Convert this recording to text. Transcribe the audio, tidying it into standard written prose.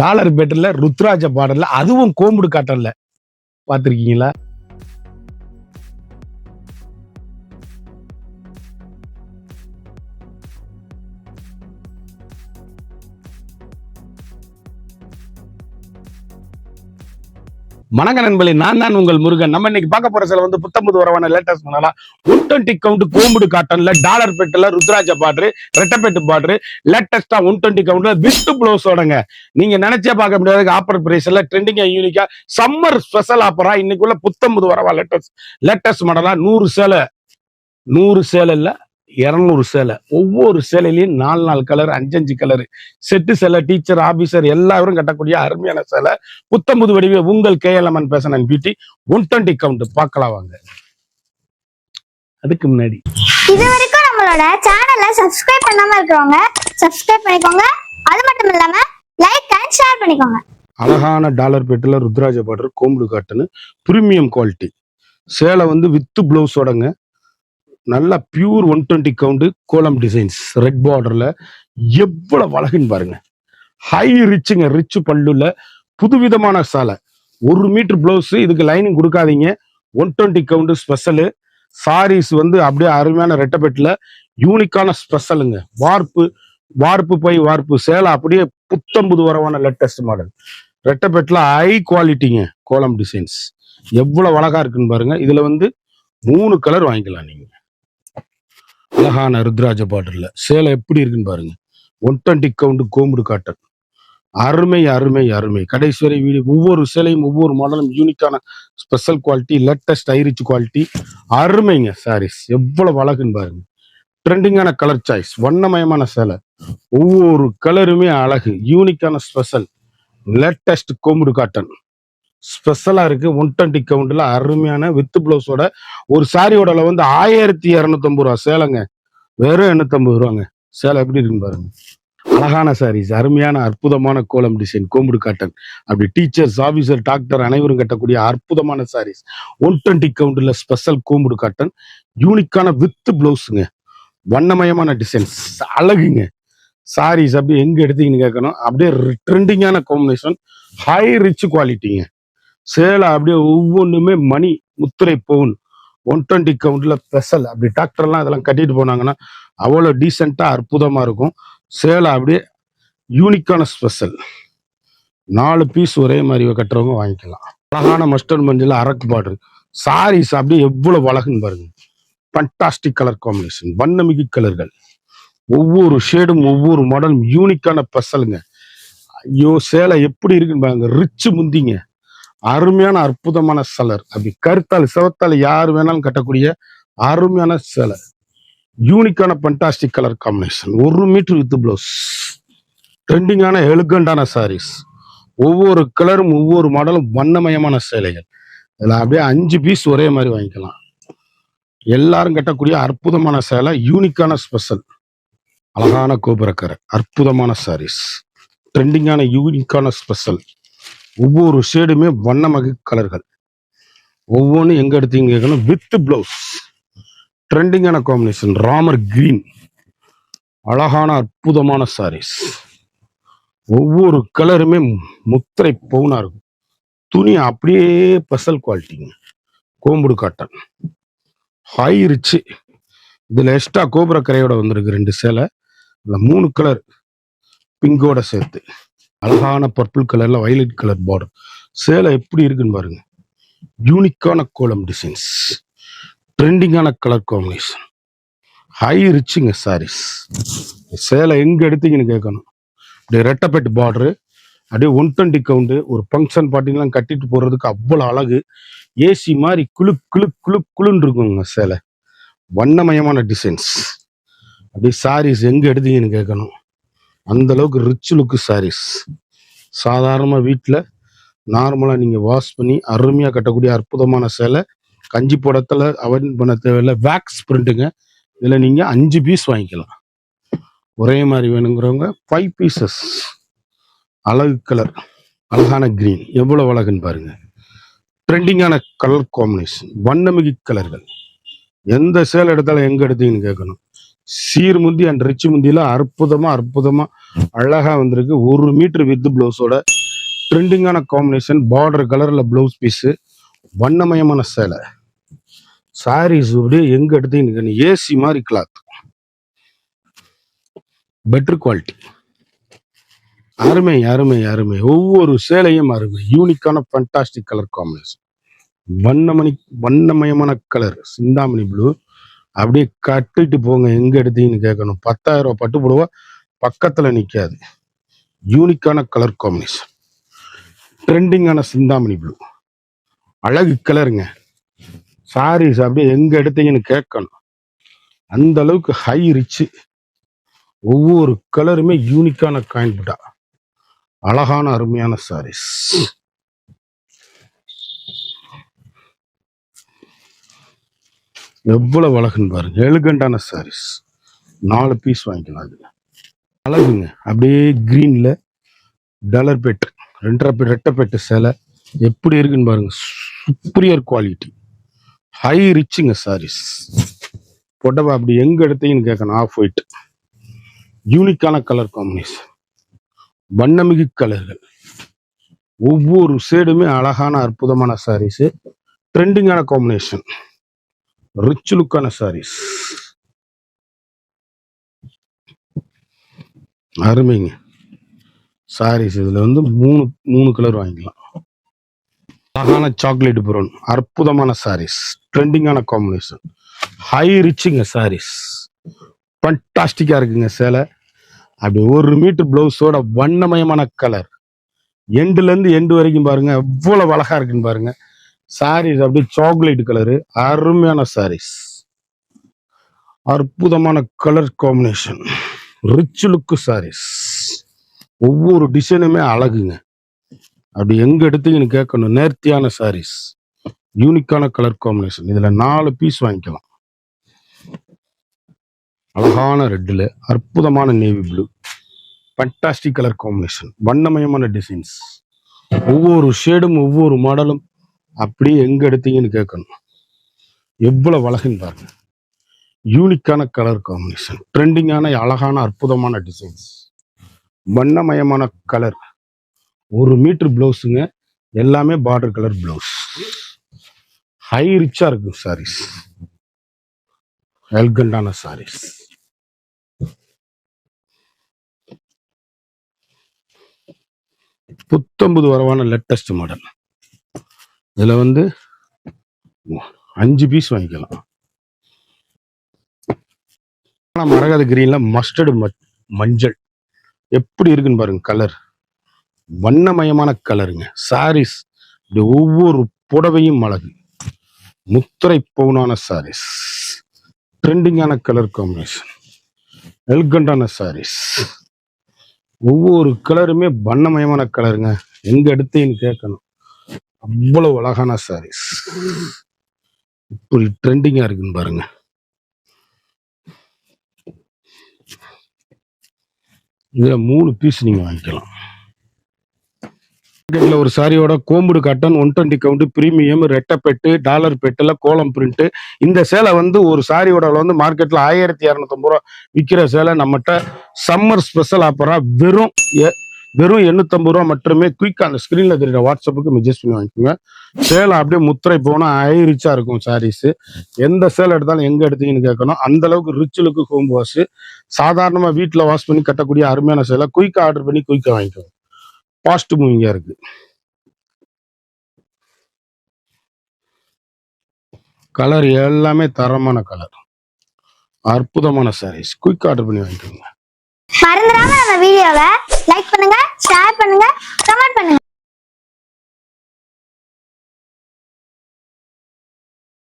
Dollar பேட்டர்ல ருத்ராஜ பாடல்ல, அதுவும் combed காட்டன்ல பாத்திருக்கீங்களா? வணக்க நண்பர்களே, நான் தான் உங்கள் முருகன். நம்ம இன்னைக்கு பார்க்க போற சில புத்தம்பது வரவான லேட்டஸ்ட் பண்ணலாம். 120 கவுண்ட் கோம்புடு காட்டன்ல டாலர் பெட்டுல ருத்ராஜ பாட்ரு, ரெட்டப்பெட்டு பாட்ரு, லேட்டஸ்டா 120 கவுண்ட்ல வித் ப்ளவுஸோடங்க. நீங்க நினைச்சே பார்க்க முடியாது. ஆஃபர் பிரைஸ்ல ட்ரெண்டிங்கா யூனிக்கா சம்மர் ஸ்பெஷல் ஆஃபரா இன்னைக்குள்ள புத்தம்பது வரவா லேட்டஸ்ட் மாடலா 100 சேலை இல்ல 200 சேலை. ஒவ்வொரு சேலையிலையும் 4 கலர், 5 கலர் செட்டு சேலை. டீச்சர், ஆபீசர் எல்லாரும் கட்டக்கூடிய அருமையான சேலை. புத்தம்புது வடிவே உங்கள் KLMN fashion and beauty 120 count பார்க்கலாம் வாங்க. அதுக்கு முன்னாடி இது வரைக்கும் நம்மளோட சேனலை சப்ஸ்கிரைப் பண்ணாம இருக்கிறவங்க சப்ஸ்கிரைப் பண்ணிக்கோங்க. அது மட்டும் இல்லாம லைக் அண்ட் ஷேர் பண்ணிக்கோங்க. அழகான டாலர் பெட்டுல ருத்ராஜ பாட்ரு கோம்புடு காட்டுன்னு பிரீமியம் குவாலிட்டி சேலை வித் பிளவுஸோடங்க. நல்ல பியூர் 120 கவுண்ட் கோலம் டிசைன்ஸ் ரெட் பார்டர்ல எவ்வளவு அழகுன்னு பாருங்க. ஹை ரிச்சுங்க, ரிச் பல்லுல புதுவிதமான சேலை. 1 மீட்டர் பிளவுஸ், இதுக்கு லைனிங் கொடுக்காதீங்க. 120 கவுண்ட் ஸ்பெஷலு சாரீஸ் அப்படியே அருமையான ரெட்டப்பெட்டுல யூனிக்கான ஸ்பெஷலுங்க. வார்ப்பு பை வார்ப்பு சேலை அப்படியே புத்தம்புது வரவான லேட்டஸ்ட் மாடல் ரெட்டப்பெட்டுல ஹை குவாலிட்டிங்க. கோலம் டிசைன்ஸ் எவ்வளவு அழகா இருக்குன்னு பாருங்க. இதுல 3 கலர் வாங்கிக்கலாம் நீங்க. அழகான ருத்ராஜ பாடல்ல சேலை எப்படி இருக்குன்னு பாருங்க. 120 கவுண்ட் கோம்புடு காட்டன் அருமை அருமை அருமை. கடைசி வரை வீடியோ. ஒவ்வொரு சேலையும் ஒவ்வொரு மாடலும் யூனிக்கான ஸ்பெஷல் குவாலிட்டி, லேட்டஸ்ட் ஐரிச் குவாலிட்டி அருமைங்க. சாரீஸ் எவ்வளவு அழகுன்னு பாருங்க. ட்ரெண்டிங்கான கலர் சாய்ஸ், வண்ணமயமான சேலை. ஒவ்வொரு கலருமே அழகு, யூனிக்கான ஸ்பெஷல் லேட்டஸ்ட் கோம்புடு காட்டன் ஸ்பெஷலா இருக்கு. 120 கவுண்ட்ல அருமையான வித் பிளவுஸோட ஒரு சாரியோட 1250 ரூபா சேலைங்க. வெறும் 850 ரூபாங்க. சேலை எப்படி இருக்குன்னு பாருங்க. அழகான சாரீஸ், அருமையான அற்புதமான கோலம் டிசைன் கோம்புடு காட்டன். அப்படி டீச்சர்ஸ், ஆபீசர், டாக்டர் அனைவரும் கட்டக்கூடிய அற்புதமான சாரீஸ் 120 கவுண்ட்ல ஸ்பெஷல் கோம்புடு காட்டன் யூனிக்கான வித் பிளவுஸுங்க. வண்ணமயமான டிசைன்ஸ் அழகுங்க. சாரீஸ் அப்படி எங்க எடுத்தீங்கன்னு கேட்கணும். அப்படியே ட்ரெண்டிங்கான காம்பினேஷன், ஹை ரிச் குவாலிட்டிங்க. சேலை அப்படியே ஒவ்வொன்றுமே மணி முத்திரை பவுன் 120 கவுண்ட்ல ஸ்பெஷல். அப்படி டாக்டர்லாம் அதெல்லாம் கட்டிட்டு போனாங்கன்னா அவ்வளோ டீசெண்டா அற்புதமா இருக்கும். சேலை அப்படியே யூனிக்கான ஸ்பெஷல். 4 பீஸ் ஒரே மாதிரி கட்டுறவங்க வாங்கிக்கலாம். அழகான மஸ்டர்ட் மஞ்சள் அரக்கு பார்டர் சாரீஸ் அப்படியே எவ்வளவு அழகுன்னு பாருங்க. ஃபண்டாஸ்டிக் கலர் காம்பினேஷன், வண்ணமிகு கலர்கள். ஒவ்வொரு ஷேடும் ஒவ்வொரு மாடலும் யூனிக்கான ஸ்பெஷலுங்க. ஐயோ சேலை எப்படி இருக்குன்னு பாருங்க. ரிச்சு முந்திங்க, அருமையான அற்புதமான சலர். அப்படி கருத்தால் சிவத்தால் யார் வேணாலும் கட்டக்கூடிய அருமையான சேலை. யூனிக்கான fantastic colour combination. 1 metre with blouse. ட்ரெண்டிங்கான எலிகண்டான சாரீஸ். ஒவ்வொரு கலரும் ஒவ்வொரு மாடலும் வண்ணமயமான சேலைகள். இதில் அப்படியே 5 பீஸ் ஒரே மாதிரி வாங்கிக்கலாம். எல்லாரும் கட்டக்கூடிய அற்புதமான சேலை, யூனிக்கான ஸ்பெஷல். அழகான கோபுரக்கரை அற்புதமான சாரீஸ். ட்ரெண்டிங்கான யூனிக்கான ஸ்பெஷல். ஒவ்வொரு ஷேடுமே வண்ணமகு கலர்கள். ஒவ்வொன்றும் எங்க எடுத்தீங்க கேட்கணும். வித் பிளவுஸ் ட்ரெண்டிங்கான காம்பினேஷன் ராமர் கிரீன். அழகான அற்புதமான சாரீஸ். ஒவ்வொரு கலருமே முத்திரை பவுனா இருக்கும். துணி அப்படியே ஸ்பெஷல் குவாலிட்டிங்க. கோம்புடு காட்டன் ஹை ரிச்சு. இதுல எக்ஸ்ட்ரா கோபுர கரையோட வந்திருக்கு 2 சேலை. இதுல 3 கலர் பிங்கோட சேர்த்து. அழகான பர்பிள் கலர்ல வயலட் கலர் பார்டர். சேலை எப்படி இருக்குன்னு பாருங்க. யூனிக்கான கோலம் டிசைன்ஸ், ட்ரெண்டிங்கான கலர் காம்பினேஷன், ஹை ரிச்சுங்க சாரீஸ். சேலை எங்க எடுத்தீங்கன்னு கேட்கணும். அப்படியே ரெட்டப்பெட்டு பார்டரு, அப்படியே 120 கவுண்டு. ஒரு ஃபங்க்ஷன் பார்ட்டிலாம் கட்டிட்டு போறதுக்கு அவ்வளோ அழகு. ஏசி மாதிரி குளுன்னு இருக்குங்க சேலை. வண்ணமயமான டிசைன்ஸ். அப்படியே சாரீஸ் எங்க எடுத்தீங்கன்னு கேட்கணும். அந்த அளவுக்கு ரிச் லுக்கு சாரீஸ். சாதாரணமாக வீட்டில் நார்மலாக நீங்கள் வாஷ் பண்ணி அருமையாக கட்டக்கூடிய அற்புதமான சேலை. கஞ்சி போடத்தில் அவன் பண்ண தேவையில்லை. வேக்ஸ் பிரிண்ட்டுங்க. இதில் நீங்கள் 5 பீஸ் வாங்கிக்கலாம். ஒரே மாதிரி வேணுங்கிறவங்க 5 பீசஸ். அழகு கலர், அழகான கிரீன் எவ்வளோ அழகுன்னு பாருங்க. ட்ரெண்டிங்கான கலர் காம்பினேஷன், வண்ணமிகு கலர்கள். எந்த சேலை எடுத்தாலும் எங்கே எடுத்தீங்கன்னு கேட்கணும். சீர்முந்தி அண்ட் ரிச் முந்தியில அற்புதமா அழகா வந்திருக்கு. 1 மீட்டர் வித் பிளவுஸோட ட்ரெண்டிங்கான காம்பினேஷன், பார்டர் கலர்ல பிளவுஸ் பீஸ், வண்ணமயமான சேலை. சாரீஸ் அப்படியே எங்க எடுத்தீங்கன்னு ஏசி மாதிரி கிளாத், பெட்டர் குவாலிட்டி. அருமை. ஒவ்வொரு சேலையும் அருமை. யூனிக்கான ஃபண்டாஸ்டிக் கலர் காம்பினேஷன், வண்ணமயமான கலர், சிந்தாமணி ப்ளூ. அப்படியே கட்டிட்டு போங்க, எங்க எடுத்தீங்கன்னு கேட்கணும். 10,000 ரூபாய் பட்டு புடவை பக்கத்துல நிக்காது. யூனிக்கான கலர் காம்பினேஷன், ட்ரெண்டிங்கான சிந்தாமணி ப்ளூ, அழகு கலருங்க. சாரீஸ் அப்படியே எங்க எடுத்தீங்கன்னு கேட்கணும். அந்த அளவுக்கு ஹை ரிச். ஒவ்வொரு கலருமே யூனிக்கான காயின்புட்டா, அழகான அருமையான சாரீஸ். எவ்வளவு அழகுன்னு பாருங்க. எலிகண்டான சாரீஸ். 4 பீஸ் வாங்கிக்கலாம். அதுல அழகுங்க. அப்படியே கிரீன்ல டாலர் பெட், ரெட்டப்பெட்டு சேலை எப்படி இருக்குன்னு பாருங்க. சுப்பீரியர் குவாலிட்டி, ஹை ரிச்சுங்க சாரீஸ். புடவை அப்படி எங்க எடுத்தீங்கன்னு கேட்கணும். ஆஃப் ஒயிட், யூனிக்கான கலர் காம்பினேஷன், வண்ணமிகு கலர்கள். ஒவ்வொரு ஷேடுமே அழகான அற்புதமான சாரீஸ், ட்ரெண்டிங்கான காம்பினேஷன், ரிச் லுக்கான சாரீஸ். அருமைங்க சாரீஸ். இதுல வந்து மூணு கலர் வாங்கிக்கலாம். அழகான சாக்லேட் ப்ரௌன், அற்புதமான சாரீஸ், ட்ரெண்டிங்கான காம்பினேஷன், ஹை ரிச்சுங்க சாரீஸ். ஃபண்டாஸ்டிக்கா இருக்குங்க சேலை. அப்படி 1 மீட்டர் பிளவுஸோட வண்ணமயமான கலர், எண்டுல இருந்து எண்டு வரைக்கும் பாருங்க எவ்வளவு அழகா இருக்குன்னு பாருங்க. சாரீஸ் அப்படியே சாக்லேட் கலரு, அருமையான சாரீஸ், அற்புதமான colour combination, rich look saris. ஒவ்வொரு டிசைனுமே அழகுங்க. அப்படி எங்க எடுத்தீங்கன்னு கேட்கணும். நேர்த்தியான சாரீஸ், யூனிக்கான கலர் காம்பினேஷன். இதுல 4 பீஸ் வாங்கிக்கலாம். அழகான ரெட்ல அற்புதமான navy blue, fantastic colour combination, வண்ணமயமான டிசைன்ஸ். ஒவ்வொரு ஷேடும் ஒவ்வொரு மாடலும் அப்படியே எங்க எடுத்தீங்கன்னு கேட்கணும். எவ்வளவு அழகுன்னு பாருங்க. யூனிக்கான கலர் காம்பினேஷன், ட்ரெண்டிங்கான அழகான அற்புதமான டிசைன்ஸ், வண்ணமயமான கலர். 1 மீட்டர் பிளவுஸுங்க. எல்லாமே பார்டர் கலர் பிளவுஸ். ஹை ரிச்சா இருக்கும் சாரீஸ், எல்கண்டான சாரீஸ். புத்தம்புது வரவான லேட்டஸ்ட் மாடல். இதுல வந்து 5 பீஸ் வாங்கிக்கலாம். மரகத கிரீன்ல மஸ்டர்டு மஞ்சள் எப்படி இருக்குன்னு பாருங்க. கலர் வண்ணமயமான கலருங்க. சாரீஸ் இப்படி ஒவ்வொரு புடவையும் அழகு. முத்திரை பவுனான சாரீஸ், ட்ரெண்டிங்கான கலர் காம்பினேஷன், எல்கண்டான சாரீஸ். ஒவ்வொரு கலருமே வண்ணமயமான கலருங்க. எங்க எடுத்தேன்னு கேட்கணும். அவ்வளவு அழகான சாரீஸ், இப்படி ட்ரெண்டிங்கா இருக்குன்னு பாருங்க. இதுல 3 பீஸ் நீங்க வாங்கிக்கலாம். மார்க்கெட்ல ஒரு சாரியோட கோம்புடு காட்டன் 120 கவுண்ட் பிரீமியம் ரெட்டப்பெட்டு டாலர் பெட்டுல கோலம் பிரிண்ட். இந்த சேலை வந்து ஒரு சாரியோட வந்து மார்க்கெட்ல 1250 ரூபா விற்கிற சேலை நம்மகிட்ட சம்மர் ஸ்பெஷல் ஆஃபரா வெறும் 850 ரூபா மட்டுமே. குயிக்கா அந்த ஸ்கிரீன்ல தெரியுற வாட்ஸ்அப்புக்கு மெசேஜ் பண்ணி வாங்கிக்கோங்க. சேலை அப்படியே முத்திரை போனா ஹை ரிச்சா இருக்கும் சாரீஸ். எந்த சேலை எடுத்தாலும் எங்க எடுத்தீங்கன்னு கேட்கணும். அந்த அளவுக்கு ரிச் லுக்கு ஹோம் வாஷ். சாதாரணமா வீட்டுல வாஷ் பண்ணி கட்டக்கூடிய அருமையான சேலை. குயிக்கா ஆர்டர் பண்ணி குயிக்கா வாங்கிக்கோங்க. ஃபாஸ்ட் மூவிங்கா இருக்கு. கலர் எல்லாமே தரமான கலர், அற்புதமான சாரீஸ். குயிக் ஆர்டர் பண்ணி வாங்கிக்கோங்க. மறந்துடாம நம்ம வீடியோவை லைக் பண்ணுங்க, ஷேர் பண்ணுங்க, கமெண்ட்